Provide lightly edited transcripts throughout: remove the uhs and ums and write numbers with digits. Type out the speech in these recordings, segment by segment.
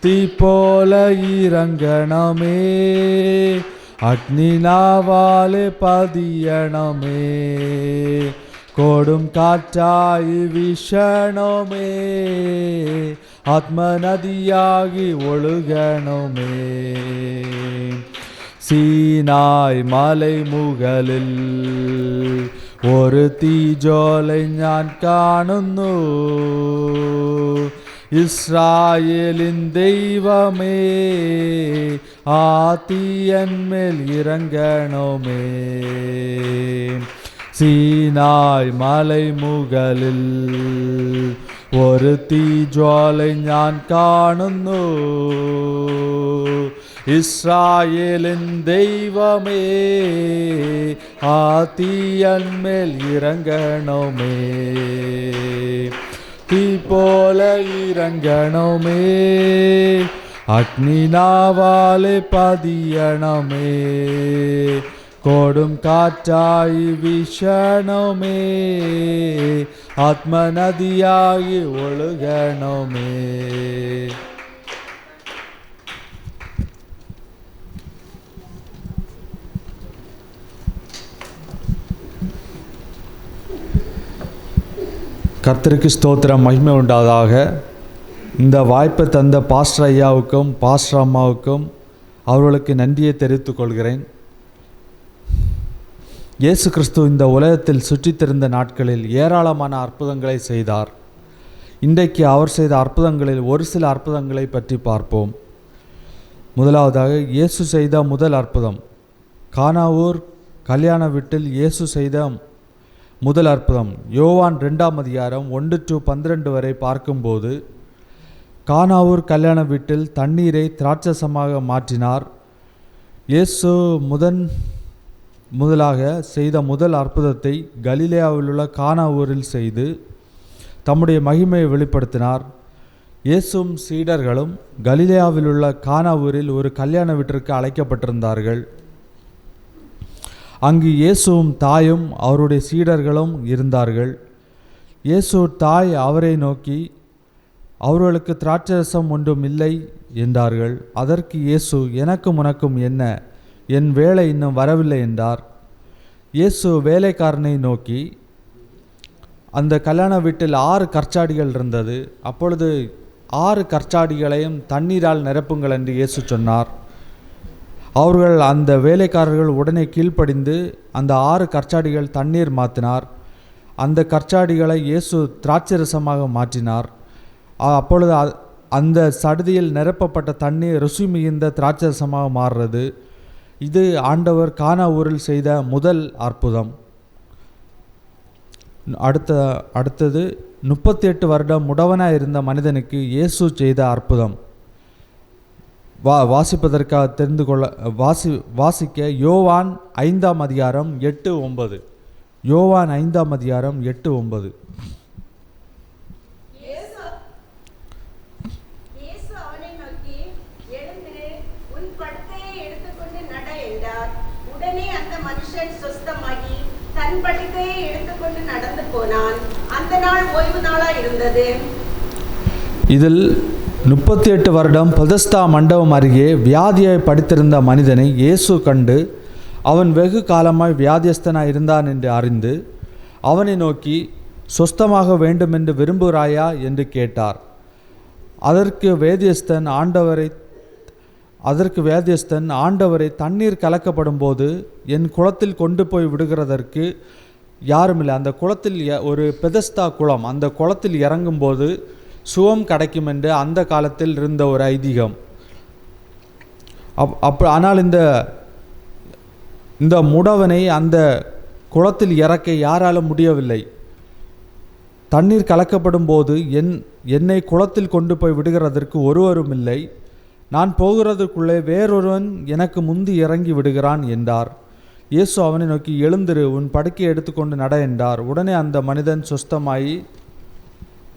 தீ போல இறங்கணமே, அக்னி நாவாலே பதியணமே, கோடும் காற்றாய் வீசணுமே, ஆத்ம நதியாகி ஒழுகணுமே. சீனாய் மலை முകളിல் ഒരു തീജ്വാല ഞാൻ കാണുന്നു, ഇസ്രായേലിൻ ദൈവമേ ആ തീയന്മേൽ ഇറങ്ങണമേ. സീനായ് മலை മുകളിൽ ഒരു തീജ്വാല ഞാൻ കാണുന്നു, இஸ்ராயேலின் தெய்வமே ஆ தீயன்மேல் இறங்கணுமே, தீ போல இறங்கணுமே, அக்னி நாவாலே பதியணுமே, கோடும் காற்றாய் வீசணுமே, ஆத்ம நதியாகி ஒழுகணுமே. கர்த்தருக்கு ஸ்தோத்திரம், மகிமை உண்டாதாக. இந்த வாய்ப்பை தந்த பாஸ்டர் ஐயாவுக்கும் பாஸ்டர் அம்மாவுக்கும் அவர்களுக்கு நன்றியை தெரிவித்துக் கொள்கிறேன். இயேசு கிறிஸ்து இந்த உலகத்தில் சுற்றித்திருந்த நாட்களில் ஏராளமான அற்புதங்களை செய்தார். இன்றைக்கு அவர் செய்த அற்புதங்களில் ஒரு சில அற்புதங்களை பற்றி பார்ப்போம். முதலாவதாக இயேசு செய்த முதல் அற்புதம், கானாவூர் கல்யாண வீட்டில் இயேசு செய்த முதல் அற்புதம். யோவான் 2ஆம் அதிகாரம் 1-12 வரை பார்க்கும்போது, கானாவூர் கல்யாண வீட்டில் தண்ணீரை திராட்சசமாக மாற்றினார். இயேசு முதலாக செய்த முதல் அற்புதத்தை கலிலேயாவில் உள்ள கானாவூரில் செய்து தம்முடைய மகிமையை வெளிப்படுத்தினார். இயேசுவும் சீடர்களும் கலிலேயாவில் உள்ள கானாவூரில் ஒரு கல்யாண வீட்டிற்கு அழைக்கப்பட்டிருந்தார்கள். அங்கு இயேசுவும் தாயும் அவருடைய சீடர்களும் இருந்தார்கள். இயேசு தாய் அவரை நோக்கி, அவர்களுக்கு திராட்சரசம் ஒன்றும் இல்லை என்றார்கள். அதற்கு இயேசு, எனக்கும் உனக்கும் என்ன, என் வேலை இன்னும் வரவில்லை என்றார். இயேசு வேலைக்காரனை நோக்கி, அந்த கல்யாண வீட்டில் 6 கற்சாடிகள் இருந்தது, அப்பொழுது 6 கற்சாடிகளையும் தண்ணீரால் நிரப்புங்கள் என்று இயேசு சொன்னார். அவர்கள் அந்த வேலைக்காரர்கள் உடனே கீழ்ப்படிந்து அந்த 6 கற்சாடிகள் தண்ணீர் மாற்றினார். அந்த கற்சாடிகளை இயேசு திராட்சரசமாக மாற்றினார். அப்பொழுது அந்த சடுதியில் நிரப்பப்பட்ட தண்ணீர் ருசி மிகுந்த திராட்சரசமாக மாறுறது. இது ஆண்டவர் கானாவூரில் செய்த முதல் அற்புதம். அடுத்தது 38 வருடம் முடவனாக இருந்த மனிதனுக்கு இயேசு செய்த அற்புதம். வாசிப்பதற்காக தெரிந்து கொள்ள வாசிக்க யோவான் 5ஆம் அதிகாரம் 8-9. யோவான் 5ஆம் அதிகாரம் 8-9. இதில் 38 வருடம் பெதஸ்தா மண்டபம் அருகே வியாதியாய் படுத்திருந்த மனிதனை இயேசு கண்டு, அவன் வெகு காலமாய் வியாதியஸ்தனாய் இருந்தான் என்று அறிந்து அவனை நோக்கி, சொஸ்தமாக வேண்டுமென்று விரும்புகிறாயா என்று கேட்டார். அதற்கு வேதியஸ்தன் ஆண்டவரை தண்ணீர் கலக்கப்படும் போது என் குளத்தில் கொண்டு போய் விடுகிறதற்கு யாருமில்லை. அந்த குளத்தில் ஒரு பெதஸ்தா குளம், அந்த குளத்தில் இறங்கும்போது சுகம் கிடைக்கும் என்று அந்த காலத்தில் இருந்த ஒரு ஐதீகம். ஆனால் இந்த முடவனை அந்த குளத்தில் இறக்க யாராலும் முடியவில்லை. தண்ணீர் கலக்கப்படும் போது என்னை குளத்தில் கொண்டு போய் விடுகிறதற்கு ஒருவரும் இல்லை. நான் போகிறதுக்குள்ளே வேறொருவன் எனக்கு முந்தி இறங்கி விடுகிறான் என்றார். இயேசு அவனை நோக்கி, எழுந்திரு, உன் படுக்கையை எடுத்துக்கொண்டு நட என்றார். உடனே அந்த மனிதன் சுஸ்தமாயி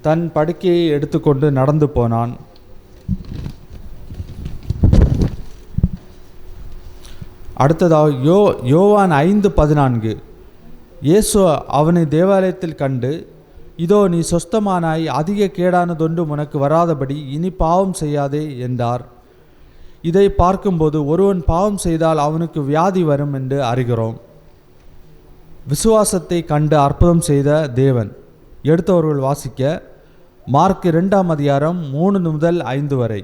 தன் படுக்கையை எடுத்துக்கொண்டு நடந்து போனான். அடுத்ததாக யோவான் 5:14. இயேசு அவனை தேவாலயத்தில் கண்டு, இதோ நீ சொஸ்தமானாய், அதிக கேடானதொன்றும் உனக்கு வராதபடி இனி பாவம் செய்யாதே என்றார். இதை பார்க்கும்போது ஒருவன் பாவம் செய்தால் அவனுக்கு வியாதி வரும் என்று அறிகிறோம். விசுவாசத்தை கண்டு அற்புதம் செய்த தேவன். எடுத்தவர்கள் வாசிக்க மார்க் 2ஆம் அதிகாரம் 3 முதல் 5 வரை.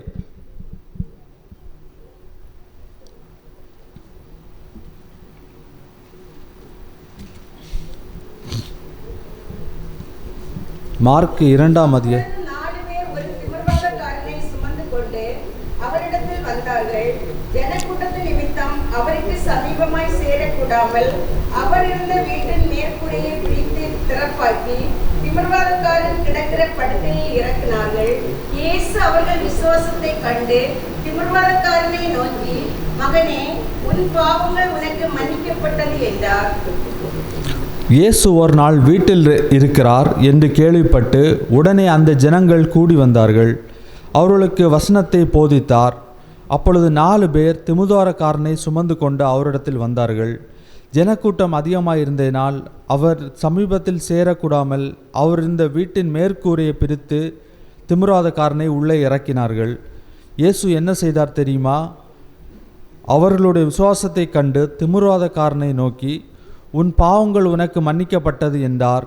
மார்க் 2ஆம் அதிகாரம். அவரிடத்தில் வந்தார்கள். ஜனக்கூட்டத்தின் நிமித்தம் அவருக்கு சமீபமாய் சேரக்கூடாமல் அவர் இருந்த வீட்டின் மேற்கூரையை பிடித்து திறப்பாக்கி திமிர்வாதக்காரன் கிடக்கிற படுக்கையை இறக்கினார்கள். இயேசு அவர்கள் விசுவாசத்தை கண்டு திமிர்வாதக்காரனை நோக்கி, மகனே, உன் பாவங்கள் உனக்கு மன்னிக்கப்பட்டது என்றார். இயேசு ஒரு நாள் வீட்டில் இருக்கிறார் என்று கேள்விப்பட்டு உடனே அந்த ஜனங்கள் கூடி வந்தார்கள். அவர்களுக்கு வசனத்தை போதித்தார். அப்பொழுது 4 பேர் திமிர்வாதக்காரனை சுமந்து கொண்டு அவரிடத்தில் வந்தார்கள். ஜனக்கூட்டம் அதிகமாயிருந்ததினால் அவர் சமீபத்தில் சேரக்கூடாமல் அவர் இருந்த வீட்டின் மேற்கூரையை பிரித்து திமிர்வாதக்காரனை உள்ளே இறக்கினார்கள். இயேசு என்ன செய்தார் தெரியுமா? அவர்களுடைய விசுவாசத்தை கண்டு திமிர்வாதக்காரனை நோக்கி, உன் பாவங்கள் உனக்கு மன்னிக்கப்பட்டது என்றார்.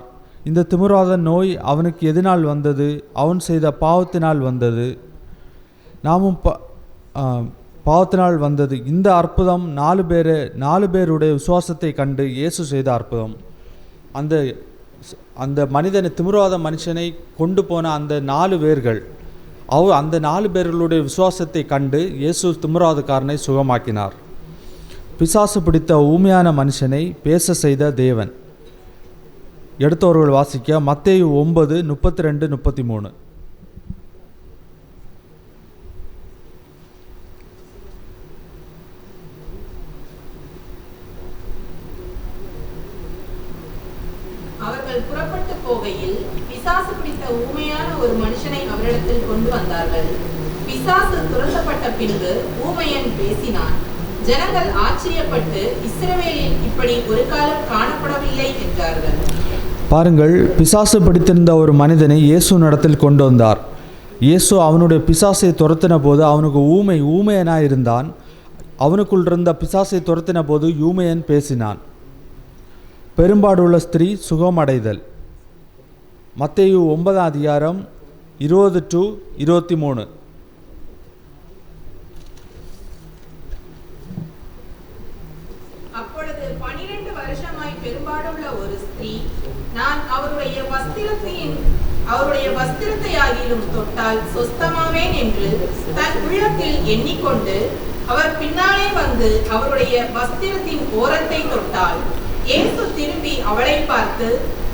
இந்த திமிர்வாத நோய் அவனுக்கு எதனால் வந்தது? அவன் செய்த பாவத்தினால் வந்தது. நாமும் பாவத்தினால் வந்தது. இந்த அற்புதம் 4 பேருடைய விசுவாசத்தை கண்டு இயேசு செய்த அற்புதம். அந்த மனிதனை, திமிர்வாத மனுஷனை கொண்டு போன அந்த 4 பேர்கள், அந்த 4 பேர்களுடைய விசுவாசத்தை கண்டு இயேசு திமிர்வாதக்காரனை சுகமாக்கினார். பிசாசு பிடித்த ஊமையான மனுஷனை பேச செய்த தேவன். எடுத்தவர்கள் வாசிக்க மத்தேயு 9:32-33. அவர்கள் புறப்பட்டு போகையில் பிசாசு பிடித்த ஊமையான ஒரு மனுஷனை அவரிடத்தில் கொண்டு வந்தார்கள். பிசாசு துரத்தப்பட்ட பின்பு ஊமையன் பேசினான். ஜனங்கள் ஆச்சரியப்பட்டு, இஸ்ரவேலில் இப்படி ஒரு காலம் காணப்படவில்லை என்றார்கள். பாருங்கள், பிசாசு பிடித்திருந்த ஒரு மனிதனை இயேசு நடத்தில் கொண்டு வந்தார். இயேசு அவனுடைய பிசாசை துரத்தின போது அவனுக்கு ஊமையனாக இருந்தான். அவனுக்குள் இருந்த பிசாசை துரத்தின போது ஊமையன் பேசினான். பெரும்பாடுள்ள ஸ்திரீ சுகமடைதல். மத்தேயு 9ஆம் அதிகாரம் 20-23. அப்பொழுது 12 வருஷமாய் பெரும்பாடுள்ள ஒரு ஸ்திரீ, நான் அவருடைய வஸ்திரத்தையாகிலும் தொட்டால் சொஸ்தமாவேன் என்று தன் உள்ளத்தில் எண்ணிக்கொண்டு அவர் பின்னாலே வந்து அவருடைய வஸ்திரத்தின் ஓரத்தை தொட்டாள். இயேசு திரும்பி அவளை பார்த்து,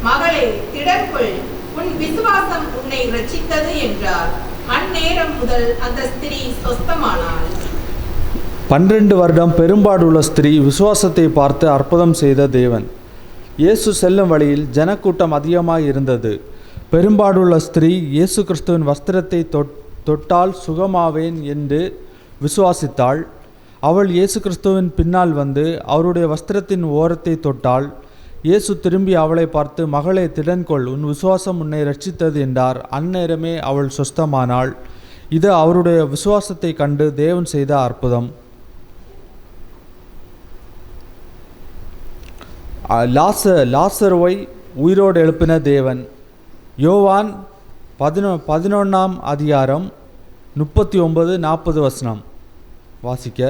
மகளே, திடர்கொள், உன் விசுவாசம் உன்னை ரட்சித்தது என்றார். அந்நேரம் முதல் அந்த ஸ்திரீ சொஸ்தமானாள். 12 வருடம் பெரும்பாடுள்ள ஸ்திரீ விசுவாசத்தை பார்த்து அற்புதம் செய்த தேவன். இயேசு செல்லும் வழியில் ஜனக்கூட்டம் அதிகமாக இருந்தது. பெரும்பாடுள்ள ஸ்திரீ இயேசு கிறிஸ்துவின் வஸ்திரத்தை தொட்டால் சுகமாவேன் என்று விசுவாசித்தாள். அவள் இயேசு கிறிஸ்துவின் பின்னால் வந்து அவருடைய வஸ்திரத்தின் ஓரத்தை தொட்டாள். இயேசு திரும்பி அவளை பார்த்து, மகளே, திடன்கொள், உன் விசுவாசம் உன்னை ரட்சித்தது என்றார். அந்நேரமே அவள் சொஸ்தமானாள். இது அவருடைய விசுவாசத்தை கண்டு தேவன் செய்த அற்புதம். லாசருவை உயிரோடு எழுப்பின தேவன். யோவான் 11ஆம் அதிகாரம் 39-40 வசனம் வாசிக்க.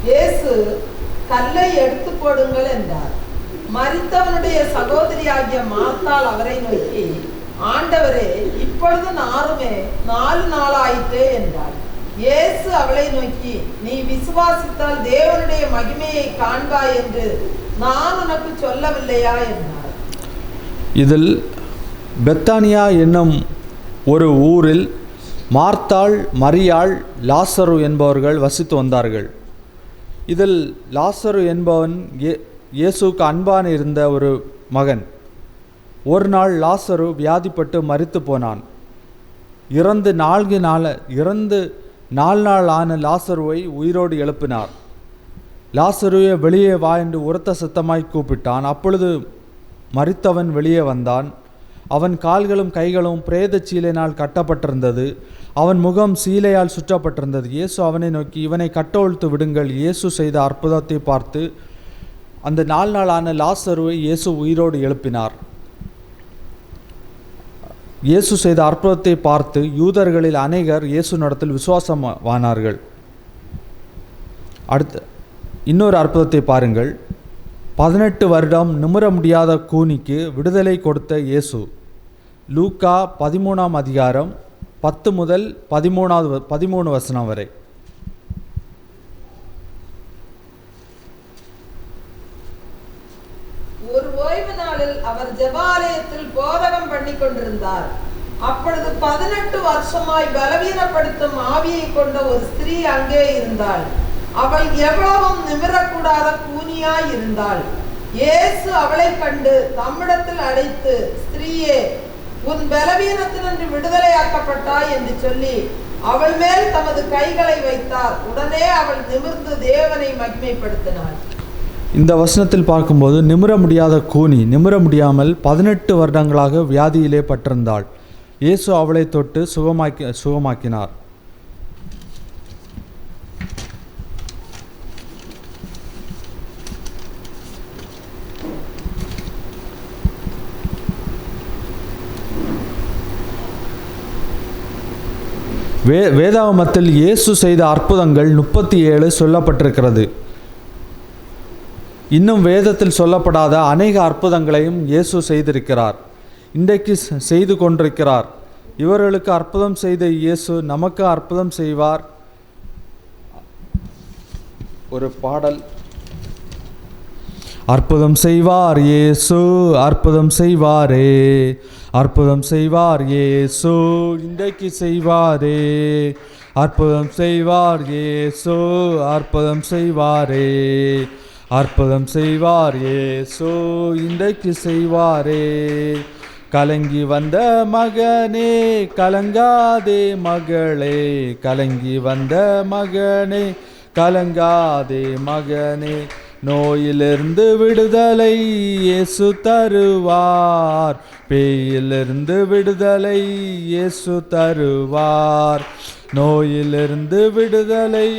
இயேசு கல்லை எடுத்து போடுங்கள் என்றார். மரித்தவனுடைய சகோதரியாகிய மார்த்தாள் அவரை நோக்கி, ஆண்டவரே, இப்பொழுது நாருமே 4 நாளாயிற்றே என்றார். இயேசு அவளை நோக்கி, நீ விசுவாசித்தால் தேவனுடைய மகிமையை காண்பாய் என்று நான் உனக்கு சொல்லவில்லையா என்றார். இதில் பெத்தானியா என்னும் ஒரு ஊரில் மார்த்தாள், மரியாள், லாசரு என்பவர்கள் வசித்து வந்தார்கள். இதில் லாசரு என்பவன் இயேசுக்கு அன்பான இருந்த ஒரு மகன். ஒரு நாள் லாசரு வியாதிப்பட்டு மரித்து போனான். இறந்து 4 நாள் ஆன லாசருவை உயிரோடு எழுப்பினார். லாசருவை வெளியே வா என்று உரத்த சத்தமாய் கூப்பிட்டான். அப்பொழுது மரித்தவன் வெளியே வந்தான். அவன் கால்களும் கைகளும் பிரேத சீலையினால் கட்டப்பட்டிருந்தது. அவன் முகம் சீலையால் சுற்றப்பட்டிருந்தது. இயேசு அவனை நோக்கி, இவனை கட்டவிழ்த்து விடுங்கள். இயேசு செய்த அற்புதத்தை பார்த்து அந்த 4 நாள் ஆன லாசருவை இயேசு உயிரோடு எழுப்பினார். இயேசு செய்த அற்புதத்தை பார்த்து யூதர்களில் அநேகர் இயேசுவினிடத்தில் விசுவாசமானார்கள். அடுத்து இன்னொரு அற்புதத்தை பாருங்கள். 18 வருடம் நிமிர முடியாத கூனிக்கு விடுதலை கொடுத்த இயேசு. லூக்கா 13ஆம் அதிகாரம் 10 முதல் 13 வசனம் வரை. ஒரு ஓய்வு நாளில் அவர் ஜெபாலயத்தில் போதகம் பண்ணி கொண்டிருந்தார். அப்பொழுது 18 வருஷமாய் பலவீனப்படுத்தும் ஆவியை கொண்ட ஒரு ஸ்திரீ அங்கே இருந்தாள். அவள் எவ்வளவும் நிமிரக்கூடாத கூனியாய் இருந்தாள். இயேசு அவளை கண்டு தம்மிடத்தில் அழைத்து, ஸ்திரீயே, உன் பலவீனத்தினின்று விடுதலையாக்கப்பட்டாய் என்று சொல்லி அவள் மேல் தமது கைகளை வைத்தார். உடனே அவள் நிமிர்ந்து தேவனை மகிமைப்படுத்தினாள். இந்த வசனத்தில் பார்க்கும்போது நிமிர முடியாத கூனி நிமிர முடியாமல் 18 வருடங்களாக வியாதியிலே பட்டிருந்தாள். இயேசு அவளை தொட்டு சுகமாக்கினார். வேதாகமத்தில் இயேசு செய்த அற்புதங்கள் 37 சொல்லப்பட்டிருக்கிறது. இன்னும் வேதத்தில் சொல்லப்படாத அநேக அற்புதங்களையும் இயேசு செய்திருக்கிறார், இன்றைக்கு செய்து கொண்டிருக்கிறார். இவர்களுக்கு அற்புதம் செய்த இயேசு நமக்கு அற்புதம் செய்வார். ஒரு பாடல், அற்புதம் செய்வார் இயேசு, அற்புதம் செய்வாரே, அற்புதம் செய்வார் இயேசு, இன்றைக்கு செய்வாரே, அற்புதம் செய்வார் இயேசு, அற்புதம் செய்வாரே, அற்புதம் செய்வார் இயேசு, இன்றைக்கு செய்வாரே. கலங்கி வந்த மகனே, கலங்காதே மகளே, கலங்கி வந்த மகனே, கலங்காதே மகனே, நோயிலிருந்து விடுதலை இயேசு தருவார், பேயிலிருந்து விடுதலை இயேசு தருவார், நோயிலிருந்து விடுதலை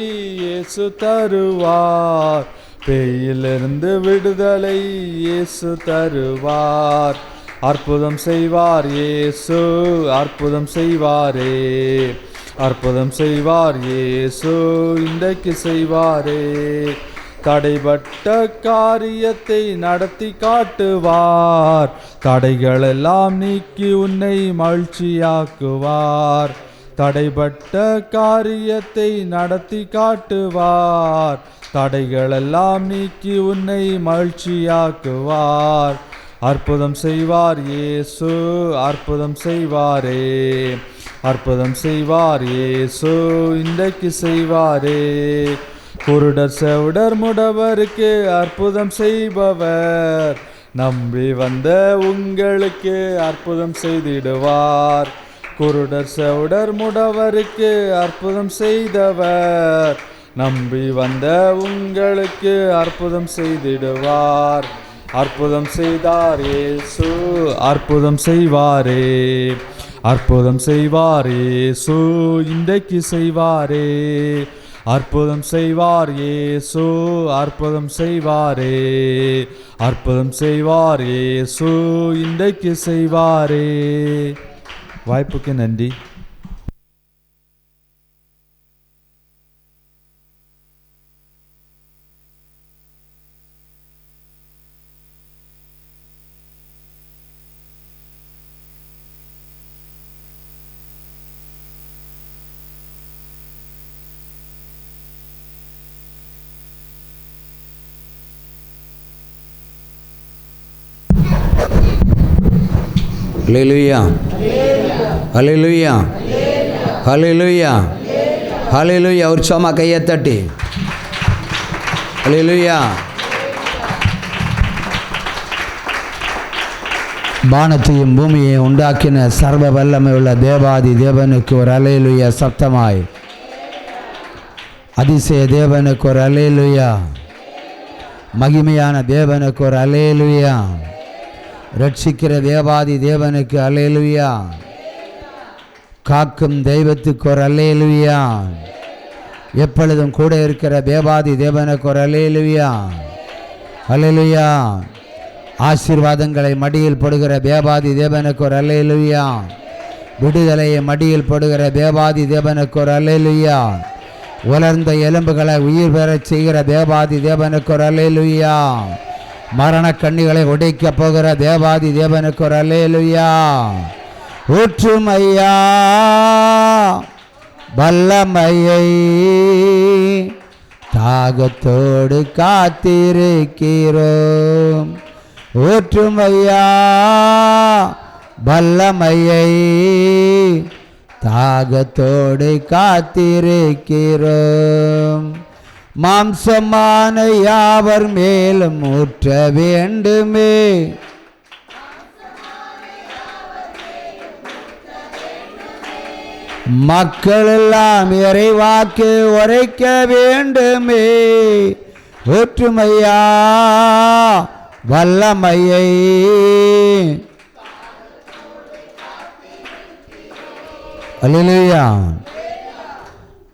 இயேசு தருவார், பேயிலிருந்து விடுதலை இயேசு தருவார். அற்புதம் செய்வார் இயேசு, அற்புதம் செய்வாரே, அற்புதம் செய்வார் இயேசு, இன்றைக்கு செய்வாரே. தடைபட்ட காரியத்தை நடத்தி காட்டுவார், தடைகளெல்லாம் நீக்கி உன்னை மகிழ்ச்சியாக்குவார், தடைபட்ட காரியத்தை நடத்தி காட்டுவார், தடைகளெல்லாம் நீக்கி உன்னை மகிழ்ச்சியாக்குவார். அற்புதம் செய்வார் இயேசு, அற்புதம் செய்வாரே, அற்புதம் செய்வார் இயேசு, இன்றைக்கு செய்வாரே. குருடர் செவிடர் முடவருக்கு அற்புதம் செய்பவர், நம்பி வந்த உங்களுக்கு அற்புதம் செய்திடுவார். குருடர் செவிடர் முடவருக்கு அற்புதம் செய்தவர், நம்பி வந்த உங்களுக்கு அற்புதம் செய்திடுவார். அற்புதம் செய்தார் இயேசு, அற்புதம் செய்வாரே, அற்புதம் செய்வார் இயேசு, இன்றைக்கு செய்வாரே. அற்புதம் செய்வார் இயேசு, அற்புதம் செய்வாரே, அற்புதம் செய்வார் இயேசு, இன்றைக்கு செய்வாரே. வாய்ப்புக்கு நன்றி. ஹல்லேலூயா, ஹல்லேலூயா, ஹல்லேலூயா, ஹல்லேலூயா. உற்சாகமா கையை தட்டி ஹல்லேலூயா. வானத்தையும் பூமியை உண்டாக்கின சர்வ வல்லமை உள்ள தேவாதி தேவனுக்கு ஒரு அல்லேலூயா சப்தமாய். அதிசய தேவனுக்கு ஒரு அல்லேலூயா. மகிமையான தேவனுக்கு ஒரு அல்லேலூயா. ரட்சிக்கிற தேவாதி தேவனுக்கு அல்லேலூயா. காக்கும் தெய்வத்துக்கு ஒரு அல்லேலூயா. எப்பொழுதும் கூட இருக்கிற தேவாதி தேவனுக்கு ஒரு அல்லேலூயா. அல்லேலூயா. ஆசீர்வாதங்களை மடியில் போடுகிற தேவாதி தேவனுக்கு ஒரு அல்லேலூயா. விடுதலையை மடியில் போடுகிற தேவாதி தேவனுக்கு ஒரு அல்லேலூயா. உலர்ந்த எலும்புகளை உயிர் பெறச் செய்கிற தேவாதி தேவனுக்கு ஒரு அல்லேலூயா. மரண கண்ணிகளை உடைக்க போகிற தேவாதி தேவனுக்கு ஒரு அல்லேலூயா. ஊற்றும் ஐயா வல்லமையை, தாகத்தோடு காத்திருக்கிறோம். ஊற்றும் ஐயா வல்லமையை, தாகத்தோடு காத்திருக்கிறோம். மாம்சமான யாவர் மேலும் ஊற்ற வேண்டுமே, மக்கள் எல்லாம் இறைவாக்கு உரைக்க வேண்டுமே. ஊற்றுமையா வல்லமையை, அல்லேலூயா.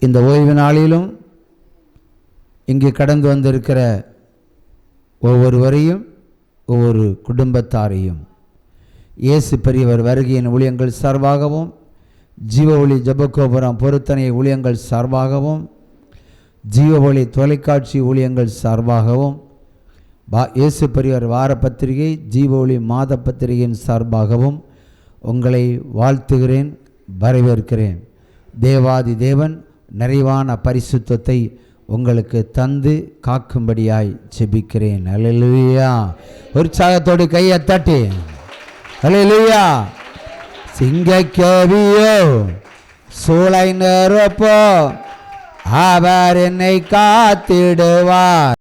இந்த ஓய்வு நாளிலும் இங்கு கடந்து வந்திருக்கிற ஒவ்வொருவரையும் ஒவ்வொரு குடும்பத்தாரையும் இயேசு பெரியவர் வருகையின் ஊழியங்கள் சார்பாகவும், ஜீவ ஒளி ஜெபகோபுரம் பொருத்தனை ஊழியங்கள் சார்பாகவும், ஜீவ ஒளி தொலைக்காட்சி ஊழியங்கள் சார்பாகவும், இயேசு பெரியவர் வார பத்திரிகை, ஜீவ ஒளி மாத பத்திரிகையின் சார்பாகவும் உங்களை வாழ்த்துகிறேன், வரவேற்கிறேன். தேவாதி தேவன் நிறைவான பரிசுத்தத்தை உங்களுக்கு தந்து காக்கும்படியாய் ஜெபிக்கிறேன். அல்லேலூயா. உற்சாகத்தோடு கையை தட்டி அல்லேலூயா. சிங்கக்கேவியோ சூளை நிரப்போ, அவர் என்னை காத்திடுவார்.